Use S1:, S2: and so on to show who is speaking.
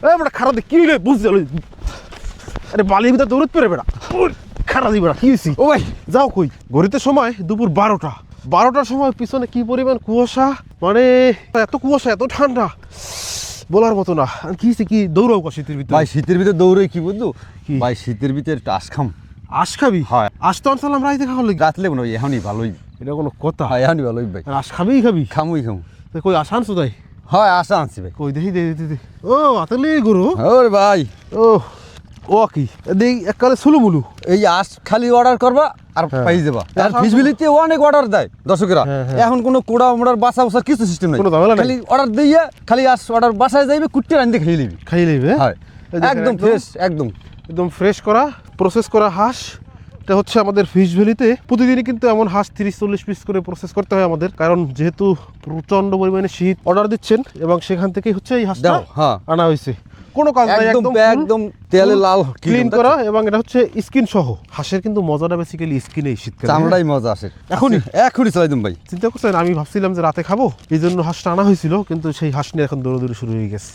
S1: বেটা খারাপ কি হইলে বুঝতে আরে বালির ভিতরে দৌড়তে পেরে বেটা খারাপ দিবে কি হয়েছি
S2: ও ভাই
S1: যাও কই ঘড়িতে সময় দুপুর 12টার সময় পিছনে কি পরিমাণ কুয়াশা মানে এত কুয়াশা এত ঠান্ডা বলার মতো না কি দৌড়াও শীতের ভিতরে
S2: ভাই শীতের ভিতরে দৌড়ে কি বুঝলো ভাই শীতের ভিতরে টাস খাম
S1: আশ খাবি
S2: হয়
S1: আশ তো আনসালাম রাইতে খাওয়া লাগি
S2: রাত লেবো না এখনই ভালোই
S1: এটা কোনো কথা
S2: হয় এখনই ভালোই ভাই
S1: আশ খাবি
S2: খামুই খামু
S1: কই আশা আনছো তাই
S2: হয় আশা আনছি ভাই
S1: কই দেখি দে ও আতলি গরু
S2: ওরে ভাই
S1: ও ও কি দেই এককালে সুলুমুলু
S2: এই আশ খালি অর্ডার করবা আর পাই যাবা আর ফিজিবিলিটি অনেক অর্ডার দেয় দর্শকেরা এখন কোনো কোড়া মোড়ার বাসা বসার কিছু সিস্টেম নাই খালি অর্ডার দিয়ে খালি আশ অর্ডার বাসায় যাইবে কুট্টি রান্ধে খাই লিবি হয় একদম ফ্রেশ একদম
S1: ফ্রেশ করা প্রসেস করা হাঁস এটা হচ্ছে আমাদের ফিশ ভ্যালিতে প্রতিদিনই কিন্তু এমন হাঁস 30-40 পিস করে প্রসেস করতে হয় আমাদের কারণ যেহেতু প্রচন্ড পরিমাণে শীত অর্ডার দিচ্ছেন এবং সেখান থেকে হচ্ছে এই হাঁসটা আনা হয়েছে কোনো কাজ নাই
S2: একদম তেলে লাল
S1: ক্লিন করা এবং এটা হচ্ছে স্কিন সহ হাঁসের কিন্তু মজাটা বেসিক্যালি স্কিনেই শীতকালে
S2: চামড়াই মজা আসে এখনই চালাই দিম ভাই
S1: চিন্তা করছেন আমি ভাবছিলাম যে রাতে খাবো এই জন্য হাঁসটা আনা হয়েছিল কিন্তু সেই হাঁস নিয়ে এখন দৌড়াদৌড়ি শুরু হয়ে গেছে